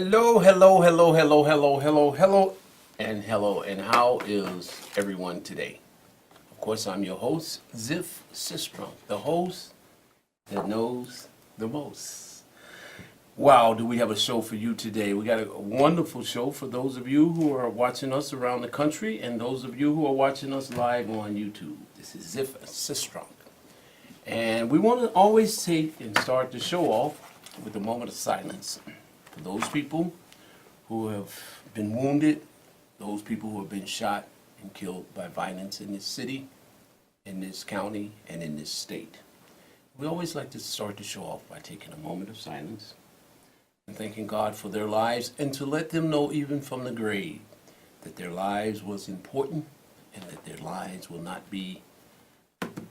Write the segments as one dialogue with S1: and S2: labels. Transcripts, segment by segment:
S1: Hello, hello, hello, hello, hello, hello, hello, and hello, and how is everyone today? Of course, I'm your host, Ziff Sistrom, the host that knows the most. Wow, do we have a show for you today? We got a wonderful show for those of you who are watching us around the country and those of you who are watching us live on YouTube. This is Ziff Sistrom. And we want to always take and start the show off with a moment of silence for those people who have been wounded, those people who have been shot and killed by violence in this city, in this county, and in this state. We always like to start the show off by taking a moment of silence and thanking God for their lives and to let them know even from the grave that their lives was important and that their lives will not be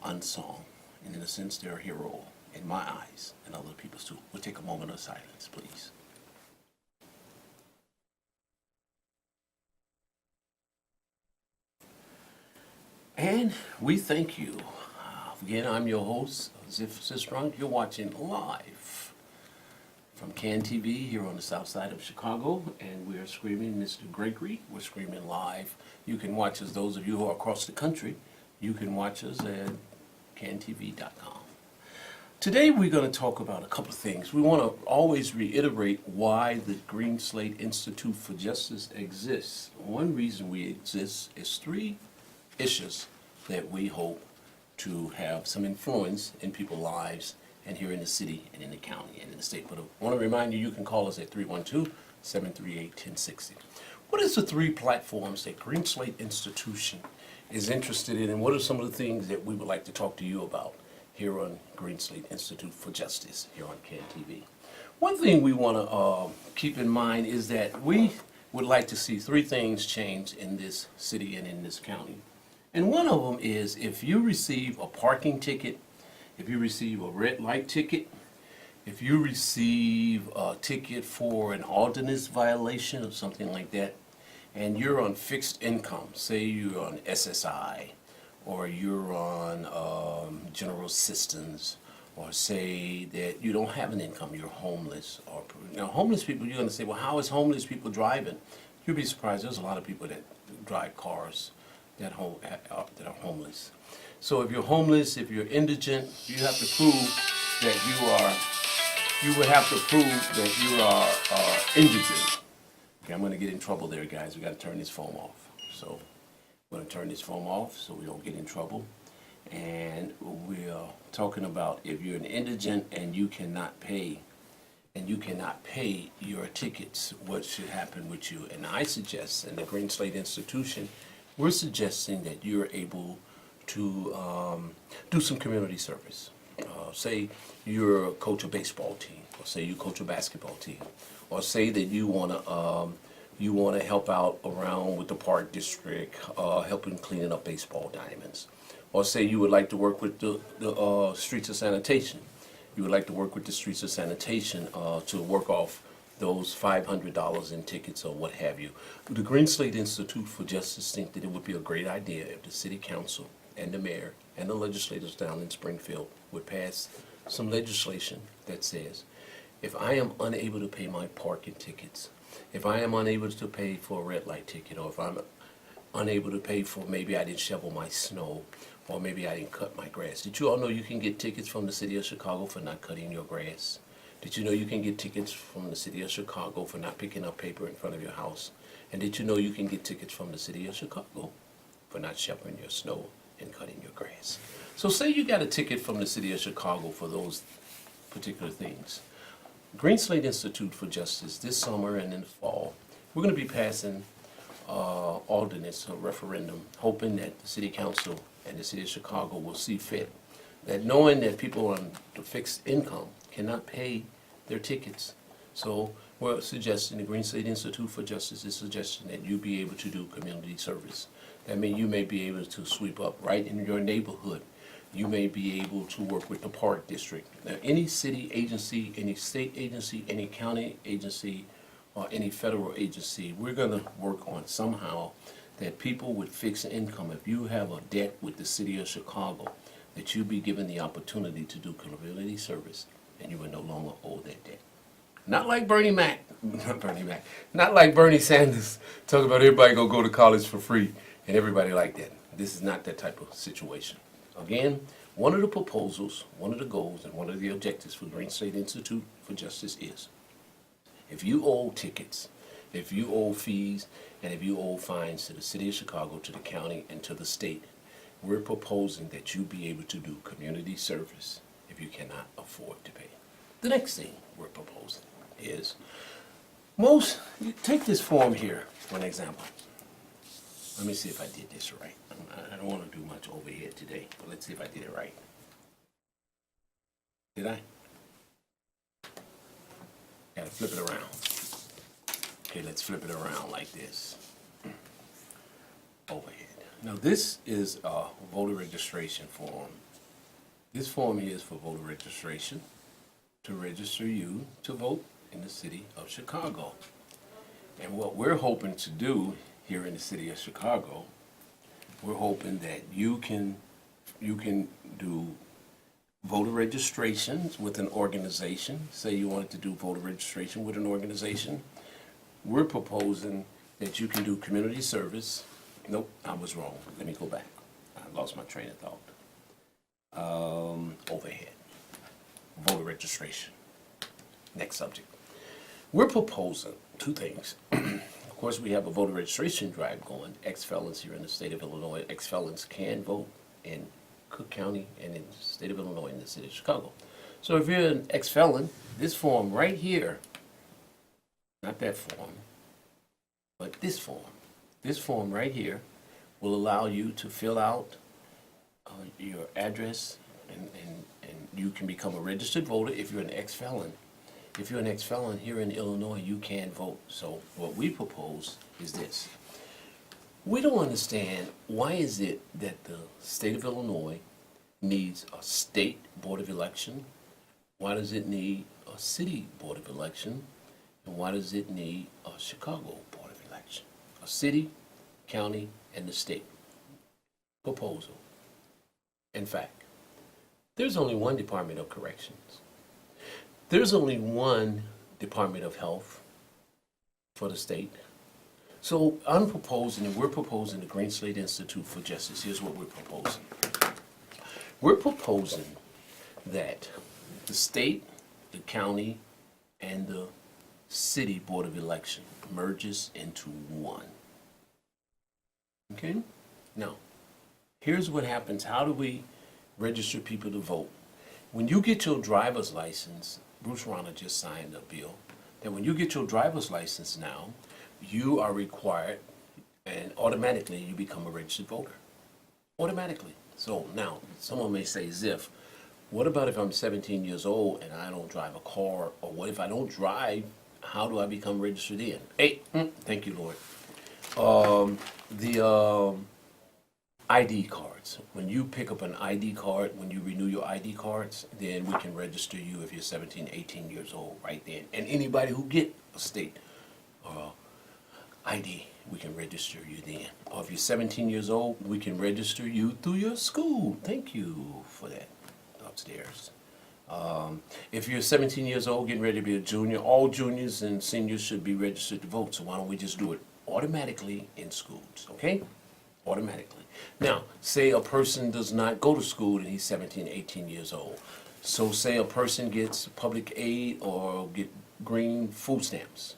S1: unsung. And in a sense, they're a hero in my eyes and other people's too. We'll take a moment of silence, please. And we thank you. Again, I'm your host, Ziff Sistrunk. You're watching live from CAN TV here on the south side of Chicago, and we are screaming Mr. Gregory. We're screaming live. You can watch us, those of you who are across the country, you can watch us at cantv.com. Today we're going to talk about a couple of things. We want to always reiterate why the Greenslate Institute for Justice exists. One reason we exist is three issues that we hope to have some influence in people's lives and here in the city and in the county and in the state. But I want to remind you, you can call us at 312-738-1060. What is the three platforms that Greenslate Institution is interested in, and what are some of the things that we would like to talk to you about here on Greenslate Institute for Justice here on CAN TV? One thing we want to keep in mind is that we would like to see three things change in this city and in this county. And one of them is if you receive a parking ticket, if you receive a red light ticket, if you receive a ticket for an ordinance violation or something like that, and you're on fixed income, say you're on SSI, or you're on general assistance, or say that you don't have an income, you're homeless. Or homeless people, you're going to say, well, how is homeless people driving? You'll be surprised. There's a lot of people that drive cars that are homeless. So if you're homeless, if you're indigent, you have to prove that you would have to prove that you are indigent. Okay, I'm going to get in trouble there, guys. We got to turn this phone off. So we're going to turn this phone off so we don't get in trouble. And we are talking about if you're an indigent and you cannot pay your tickets, what should happen with you? And I suggest, in the Greenslate Institution, we're suggesting that you're able to do some community service. Say you're a coach of baseball team, or say you coach a basketball team, or say that you want to help out around with the park district, helping cleaning up baseball diamonds, or say you would like to work with the streets of sanitation. You would like to work with the streets of sanitation to work off those $500 in tickets or what have you. The Greenslate Institute for Justice think that it would be a great idea if the city council and the mayor and the legislators down in Springfield would pass some legislation that says, if I am unable to pay my parking tickets, if I am unable to pay for a red light ticket, or if I'm unable to pay for, maybe I didn't shovel my snow, or maybe I didn't cut my grass. Did you all know you can get tickets from the city of Chicago for not cutting your grass? Did you know you can get tickets from the city of Chicago for not picking up paper in front of your house? And did you know you can get tickets from the city of Chicago for not shoveling your snow and cutting your grass? So say you got a ticket from the city of Chicago for those particular things. Greenslate Institute for Justice this summer and in the fall, we're going to be passing ordinance, a referendum, hoping that the city council and the city of Chicago will see fit that knowing that people on the fixed income cannot pay their tickets. So we're suggesting, the Greenslate Institute for Justice is suggesting that you be able to do community service. That means you may be able to sweep up right in your neighborhood. You may be able to work with the park district. Now, any city agency, any state agency, any county agency, or any federal agency, we're going to work on somehow that people with fixed income, if you have a debt with the city of Chicago, that you be given the opportunity to do community service and you will no longer owe that debt. Not like Bernie Mac, not Bernie Mac, not like Bernie Sanders talking about everybody gonna go to college for free and everybody like that. This is not that type of situation. Again, one of the proposals, one of the goals, and one of the objectives for Greenslate Institute for Justice is, if you owe tickets, if you owe fees, and if you owe fines to the city of Chicago, to the county, and to the state, we're proposing that you be able to do community service if you cannot afford to pay. The next thing we're proposing is you take this form here for an example. Let me see if I did this right. I don't want to do much overhead today, but let's see if I did it right. Did I? Gotta flip it around. Okay, let's flip it around like this. Overhead. Now this is a voter registration form. This form here is for voter registration to register you to vote in the city of Chicago. And what we're hoping to do here in the city of Chicago, we're hoping that you can do voter registrations with an organization. Say you wanted to do voter registration with an organization. We're proposing that you can do community service. Nope, I was wrong. Let me go back. I lost my train of thought. Overhead. Voter registration. Next subject. We're proposing two things. Of course, we have a voter registration drive going. Ex-felons here in the state of Illinois. Ex-felons can vote in Cook County and in the state of Illinois in the city of Chicago. So if you're an ex-felon, this form right here, not that form, but this form right here will allow you to fill out your address and you can become a registered voter if you're an ex-felon. If you're an ex-felon here in Illinois, you can vote. So what we propose is this. We don't understand why is it that the state of Illinois needs a state board of election? Why does it need a city board of election? And why does it need a Chicago board of election? A city, county, and the state. Proposal. In fact, there's only one Department of Corrections. There's only one Department of Health for the state. So I'm proposing, and we're proposing the Greenslate Institute for Justice. Here's what we're proposing. We're proposing that the state, the county, and the city board of election merges into one. Okay? Now, here's what happens. How do we register people to vote? When you get your driver's license, Bruce Rauner just signed a bill that when you get your driver's license now, you are required and automatically you become a registered voter. Automatically. So now, someone may say, Ziff, what about if I'm 17 years old and I don't drive a car? Or what if I don't drive? How do I become registered in? Hey, thank you, Lord. The ID cards. When you pick up an ID card, when you renew your ID cards, then we can register you if you're 17, 18 years old right then. And anybody who get a state ID, we can register you then. Or if you're 17 years old, we can register you through your school. Thank you for that upstairs. If you're 17 years old, getting ready to be a junior, all juniors and seniors should be registered to vote. So why don't we just do it automatically in schools, okay? Automatically. Now, say a person does not go to school and he's 17, 18 years old. So say a person gets public aid or get green food stamps.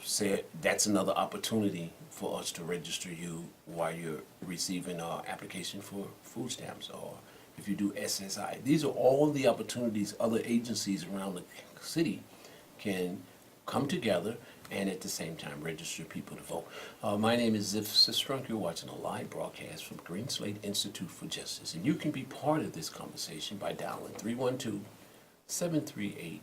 S1: Say that's another opportunity for us to register you while you're receiving an application for food stamps, or if you do SSI. These are all the opportunities other agencies around the city can come together and at the same time register people to vote. My name is Ziff Sistrunk. You're watching a live broadcast from Greenslate Institute for Justice, and you can be part of this conversation by dialing 312-738-1060.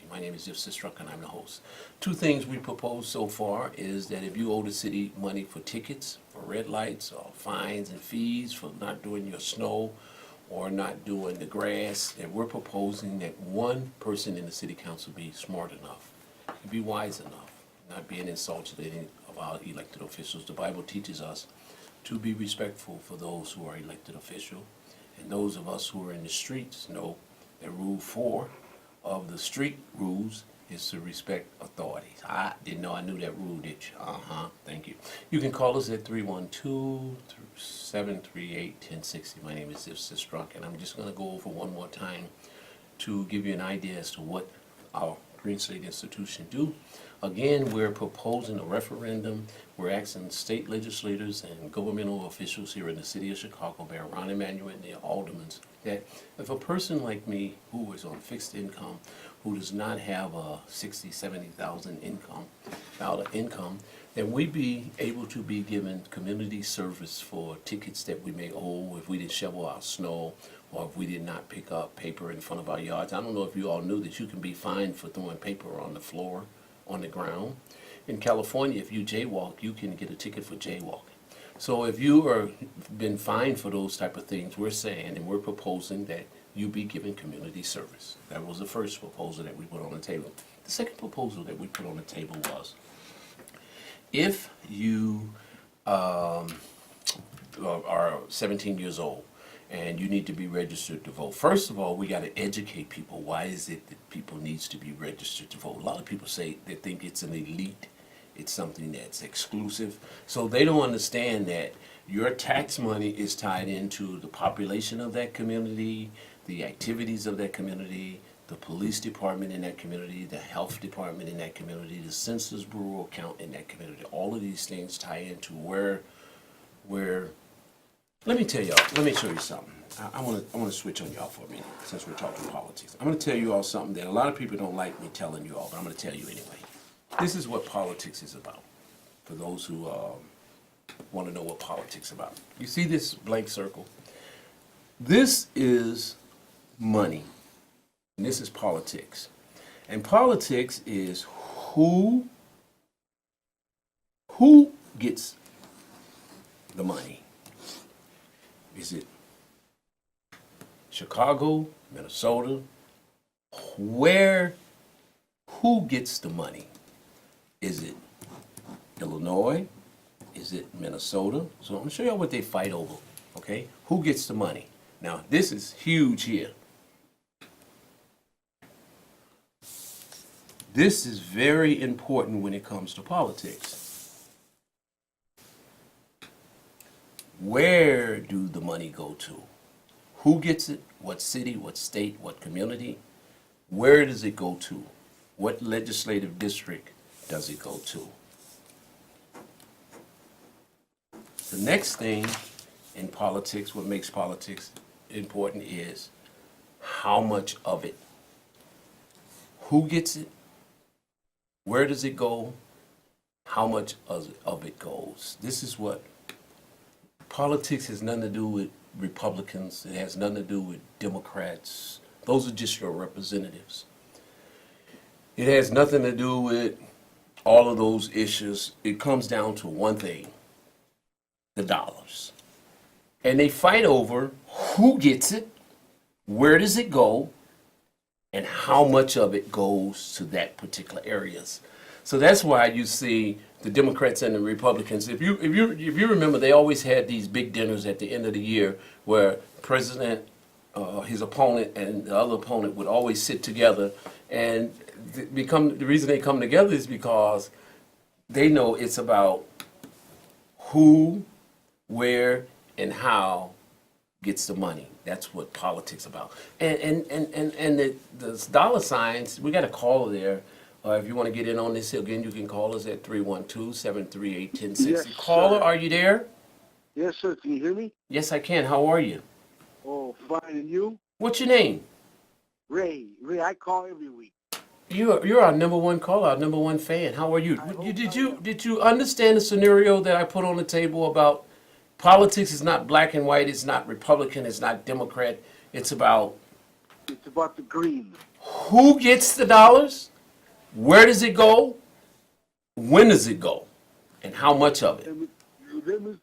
S1: My name is Ziff Sistrunk, and I'm the host. Two things we propose so far is that if you owe the city money for tickets, for red lights, or fines and fees for not doing your snow or not doing the grass, then we're proposing that one person in the city council be smart enough, be wise enough, not being insulted to any of our elected officials. The Bible teaches us to be respectful for those who are elected official, and those of us who are in the streets know that Rule 4 of the street rules is to respect authorities. I didn't know I knew that rule, did you? Uh-huh, thank you. You can call us at 312-738-1060. My name is Sistrunk, and I'm just going to go over one more time to give you an idea as to what our Greenslate institution do. Again, we're proposing a referendum. We're asking state legislators and governmental officials here in the city of Chicago, Mayor Ron Emanuel and the aldermen, that if a person like me who is on fixed income, who does not have a 60, 70,000 income, then we be able to be given community service for tickets that we may owe if we didn't shovel our snow or if we did not pick up paper in front of our yards. I don't know if you all knew that you can be fined for throwing paper on the floor, on the ground. In California, if you jaywalk, you can get a ticket for jaywalking. So if you are been fined for those type of things, we're saying and we're proposing that you be given community service. That was the first proposal that we put on the table. The second proposal that we put on the table was if you are 17 years old and you need to be registered to vote. First of all, we got to educate people. Why is it that people needs to be registered to vote? A lot of people say they think it's an elite. It's something that's exclusive. So they don't understand that your tax money is tied into the population of that community, the activities of that community, the police department in that community, the health department in that community, the Census Bureau account in that community. All of these things tie into where let me tell y'all, let me show you something. I want to switch on y'all for a minute since we're talking politics. I'm going to tell you all something that a lot of people don't like me telling you all, but I'm going to tell you anyway. This is what politics is about, for those who want to know what politics is about. You see this blank circle? This is money, and this is politics. And politics is who gets the money. Is it Chicago, Minnesota? Who gets the money? Is it Illinois? Is it Minnesota? So I'm going to show you what they fight over, okay? Who gets the money? Now, this is huge here. This is very important when it comes to politics. Where do the money go to? Who gets it? What city, what state, what community? Where does it go to? What legislative district does it go to? The next thing in politics, what makes politics important is how much of it. Who gets it? Where does it go? How much of it goes? This is what politics has nothing to do with Republicans. It has nothing to do with Democrats. Those are just your representatives. It has nothing to do with all of those issues. It comes down to one thing, the dollars. And they fight over who gets it, where does it go, and how much of it goes to that particular areas. So that's why you see the Democrats and the Republicans. If you remember, they always had these big dinners at the end of the year where President, his opponent, and the other opponent would always sit together. And the reason they come together is because they know it's about who, where, and how gets the money. That's what politics about. And the dollar signs, we got a caller there. If you want to get in on this again, you can call us at 312-738-1060.
S2: Yes,
S1: Caller,
S2: sir.
S1: are you there?
S2: Yes, sir. Can you hear me?
S1: Yes, I can. How are you?
S2: Oh, fine. And you?
S1: What's your name?
S2: Ray. Ray, I call every week.
S1: You're our number one caller, our number one fan. How are you?
S2: I hope
S1: Did you understand the scenario that I put on the table about politics is not black and white, it's not Republican, it's not Democrat, it's about
S2: It's about the green.
S1: who gets the dollars, where does it go, when does it go, and how much of it?
S2: Let me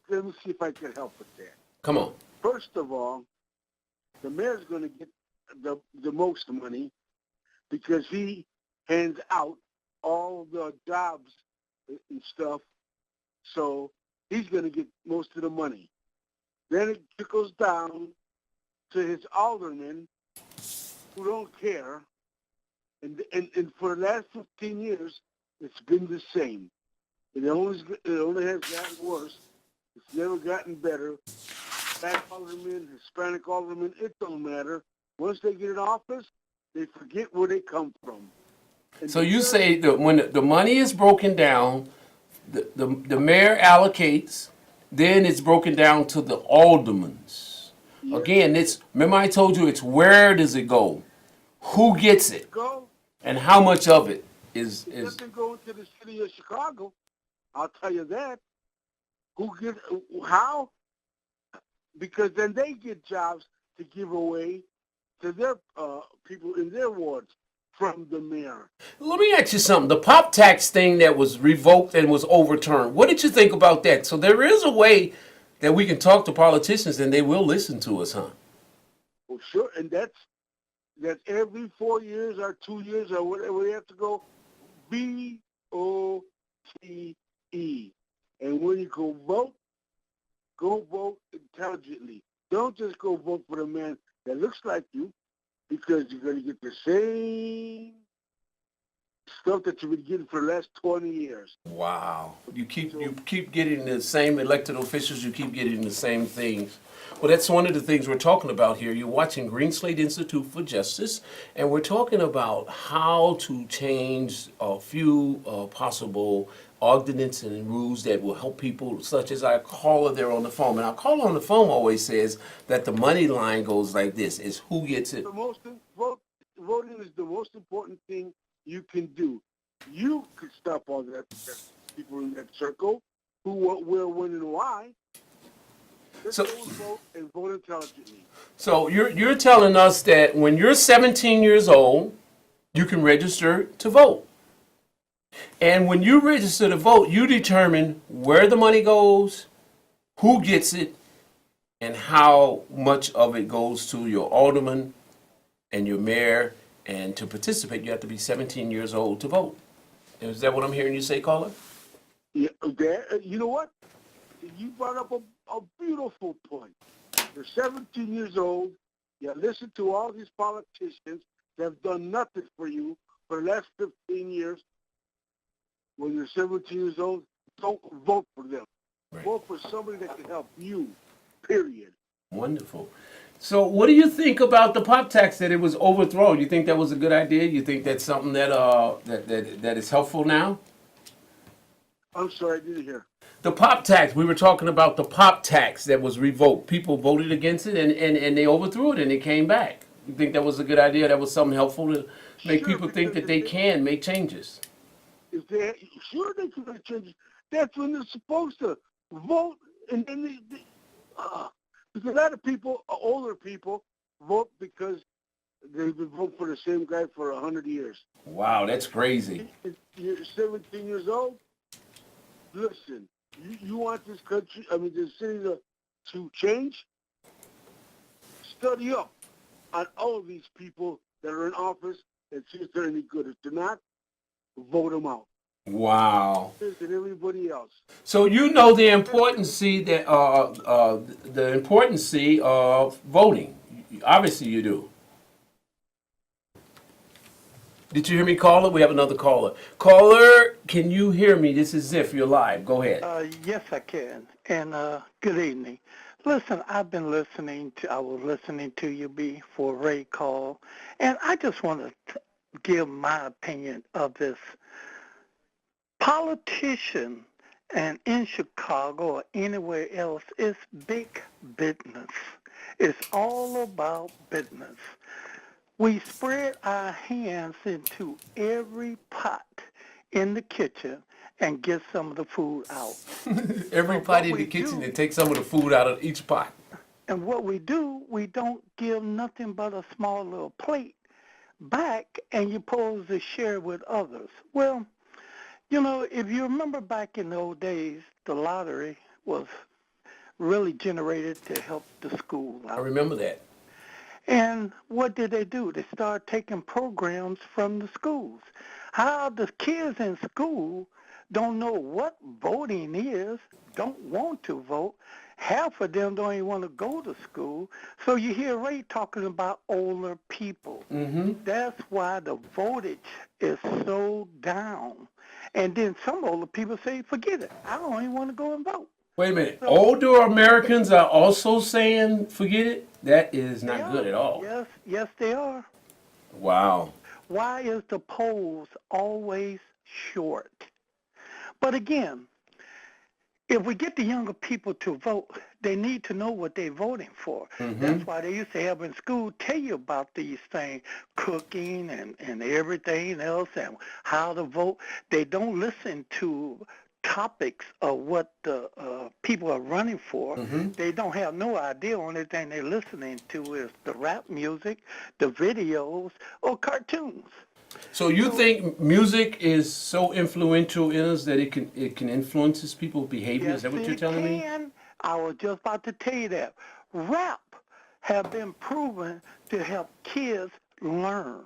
S2: see if I can help with that.
S1: Come on.
S2: First of all, the mayor's going to get the most money because he hands out all the jobs and stuff. So he's going to get most of the money. Then it trickles down to his aldermen who don't care And for the last 15 years, it's been the same. It only has gotten worse. It's never gotten better. Black aldermen, Hispanic aldermen, it don't matter. Once they get in office, they forget where they come from. And
S1: So
S2: the
S1: you
S2: mayor,
S1: say that when the money is broken down, the mayor allocates, then it's broken down to the aldermans.
S2: yes,
S1: Again, it's remember I told you it's where does it go, who gets it,
S2: go.
S1: and how much of it is
S2: It
S1: is.
S2: doesn't go into the city of Chicago. I'll tell you that. Who get how? Because then they get jobs to give away to their people in their wards from the mayor.
S1: Let me ask you something. The pop tax thing that was revoked and was overturned. What did you think about that? So there is a way that we can talk to politicians and they will listen to us, huh?
S2: Well, sure, and that's every 4 years or 2 years or whatever they have to go. VOTE. And when you go vote intelligently. Don't just go vote for the man that looks like you, because you're going to get the same stuff that you've been getting for the last 20 years.
S1: Wow. You keep getting the same elected officials, you keep getting the same things. Well, that's one of the things we're talking about here. You're watching Greenslate Institute for Justice, and we're talking about how to change a few possible ordinances and rules that will help people, such as our caller there on the phone. And our caller on the phone always says that the money line goes like this, is who gets it.
S2: Voting is the most important thing you can do. You could stop all that people in that circle who will when and why. Let's
S1: So-
S2: go and vote and vote intelligently.
S1: So you're telling us that when you're 17 years old, you can register to vote. And when you register to vote, you determine where the money goes, who gets it, and how much of it goes to your alderman and your mayor. And to participate, you have to be 17 years old to vote. Is that what I'm hearing you say, caller?
S2: Yeah, you know what? You brought up a beautiful point. You're 17 years old. You listen to all these politicians that have done nothing for you for the last 15 years. When you're 17 years old, don't vote for them.
S1: Right.
S2: Vote for somebody that can help you, period.
S1: Wonderful. So what do you think about the pop tax that it was overthrown? You think that was a good idea? You think that's something that that is helpful now?
S2: I'm sorry, I didn't hear.
S1: The pop tax, we were talking about the pop tax that was revoked. People voted against it and they overthrew it and it came back. You think that was a good idea? That was something helpful to make
S2: Sure,
S1: people think that
S2: because
S1: they can make changes?
S2: if they sure they can make changes. That's when they're supposed to vote, and then because a lot of people, older people, vote because they've been voting for the same guy for 100 years.
S1: Wow, that's crazy.
S2: If you're 17 years old. Listen, you want this country, this city to change? Study up on all of these people that are in office and see if they're any good. If they're not, vote them out.
S1: Wow.
S2: This and everybody else.
S1: So you know the importance of voting. Obviously you do. Did you hear me, caller? We have another caller. Caller, can you hear me? This is Ziff. You're live. Go ahead.
S3: Yes, I can. And good evening. Listen, I was listening to you before Ray called, and I just want to give my opinion of this politician, and in Chicago or anywhere else, it's big business. It's all about business. We spread our hands into every pot in the kitchen and get some of the food out.
S1: Everybody in the kitchen, they take some of the food out of each pot.
S3: And what we do, we don't give nothing but a small little plate back, and you're supposed to share with others. Well, if you remember back in the old days, the lottery was really generated to help the school out.
S1: I remember that.
S3: And what did they do? They started taking programs from the schools. How the kids in school don't know what voting is, don't want to vote. Half of them don't even want to go to school. So you hear Ray talking about older people.
S1: Mm-hmm.
S3: That's why the voltage is so down. And then some older people say, forget it. I don't even want to go and vote.
S1: Wait a minute.
S3: So
S1: Older Americans are also saying, forget it? That is
S3: they
S1: not good
S3: are.
S1: at all.
S3: Yes, yes, they are.
S1: Wow.
S3: Why is the polls always short? But again, if we get the younger people to vote, they need to know what they're voting for.
S1: Mm-hmm.
S3: That's why they used to have in school tell you about these things, cooking and everything else and how to vote. They don't listen to topics of what the people are running for.
S1: Mm-hmm.
S3: They don't have no idea. Only thing they're listening to is the rap music, the videos, or cartoons.
S1: So you
S3: So
S1: think music is so influential in us that it can influence people's behavior?
S3: yes,
S1: Is that what you're
S3: it
S1: telling me?
S3: can. I was just about to tell you that. Rap have been proven to help kids learn.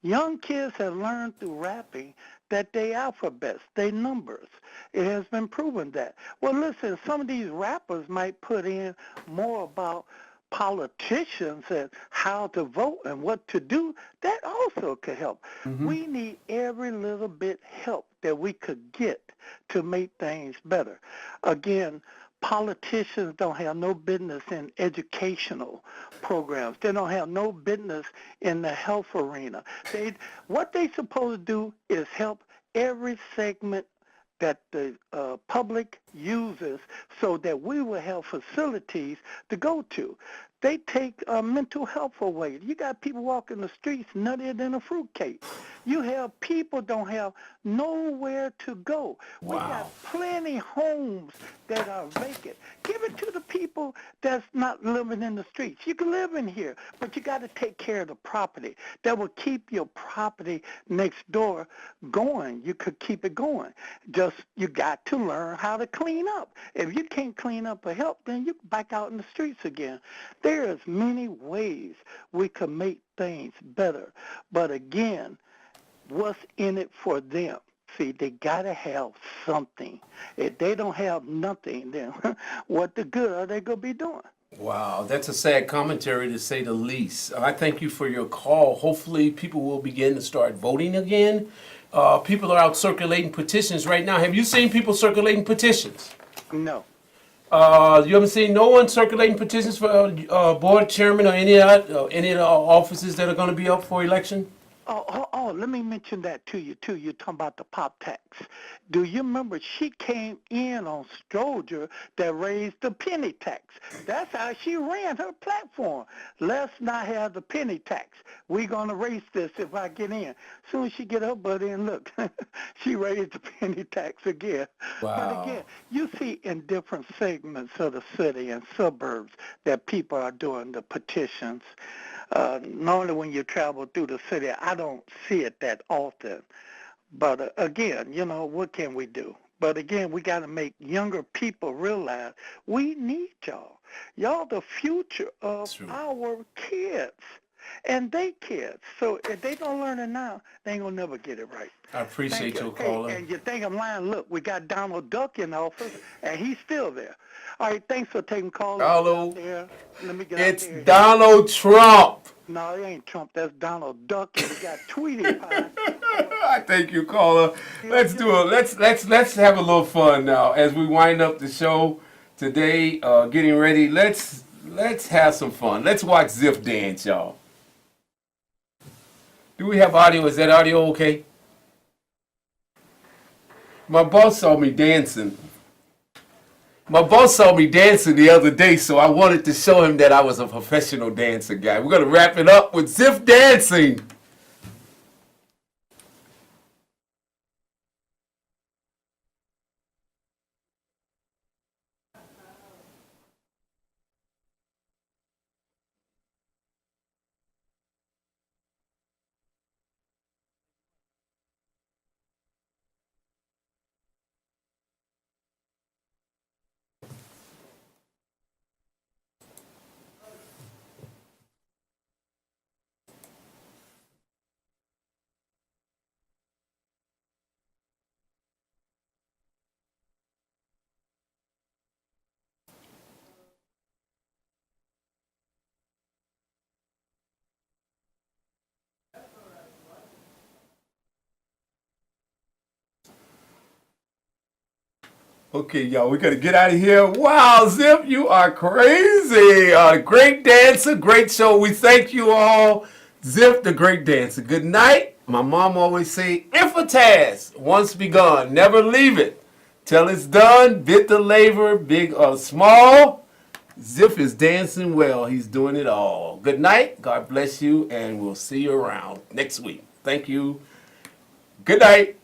S3: Young kids have learned through rapping that they alphabets, they numbers. It has been proven that. Well, listen, some of these rappers might put in more about politicians and how to vote and what to do. That also could help.
S1: Mm-hmm.
S3: We need every little bit help that we could get to make things better. Again, politicians don't have no business in educational programs. They don't have no business in the health arena. What they supposed to do is help every segment that the public uses so that we will have facilities to go to. They take mental health away. You got people walking the streets nuttier than a fruitcake. You have people don't have nowhere to go. We got
S1: Wow.
S3: plenty homes that are vacant. Give it to the people that's not living in the streets. You can live in here, but you got to take care of the property. That will keep your property next door going. You could keep it going. Just you got to learn how to clean up. If you can't clean up or help, then you back out in the streets again. There's many ways we can make things better. But again, what's in it for them? See, they got to have something. If they don't have nothing, then what the good are they going to be doing?
S1: Wow, that's a sad commentary to say the least. I thank you for your call. Hopefully, people will begin to start voting again. People are out circulating petitions right now. Have you seen people circulating petitions?
S3: No.
S1: You haven't seen no one circulating petitions for board chairman or any of the offices that are going to be up for election?
S3: Let me mention that to you, too. You're talking about the pop tax. Do you remember she came in on Stroger that raised the penny tax? That's how she ran her platform. Let's not have the penny tax. We're going to raise this if I get in. As soon as she get her butt in, look, she raised the penny tax again. But
S1: Wow.
S3: again, you see in different segments of the city and suburbs that people are doing the petitions. Normally when you travel through the city, I don't see it that often. But again, what can we do? But again, we got to make younger people realize we need y'all. Y'all the future of
S1: True.
S3: our kids and they kids. So if they don't learn it now, they ain't going to never get it right.
S1: I
S3: Thank
S1: appreciate
S3: you.
S1: your
S3: Hey,
S1: caller.
S3: and you think I'm lying? Look, we got Donald Duck in office, and he's still there. All right, thanks for taking call. Let me get out
S1: Hello.
S3: there. Let me get out
S1: It's
S3: there.
S1: Donald Trump.
S3: No, it ain't Trump. That's Donald Duck, and we got Tweety Pie.
S1: I thank you, caller.
S3: Yeah,
S1: Let's do it. Let's have a little fun now as we wind up the show today. Getting ready. Let's have some fun. Let's watch Ziff dance, y'all. Do we have audio? Is that audio okay? My boss saw me dancing. My boss saw me dancing the other day, so I wanted to show him that I was a professional dancer guy. We're gonna wrap it up with Ziff dancing. Okay, y'all, we gotta get out of here. Wow, Zip, you are crazy. Great dancer, great show. We thank you all. Zip, the great dancer. Good night. My mom always say, if a task once begun, never leave it till it's done. Bit the labor, big or small. Zip is dancing well. He's doing it all. Good night. God bless you, and we'll see you around next week. Thank you. Good night.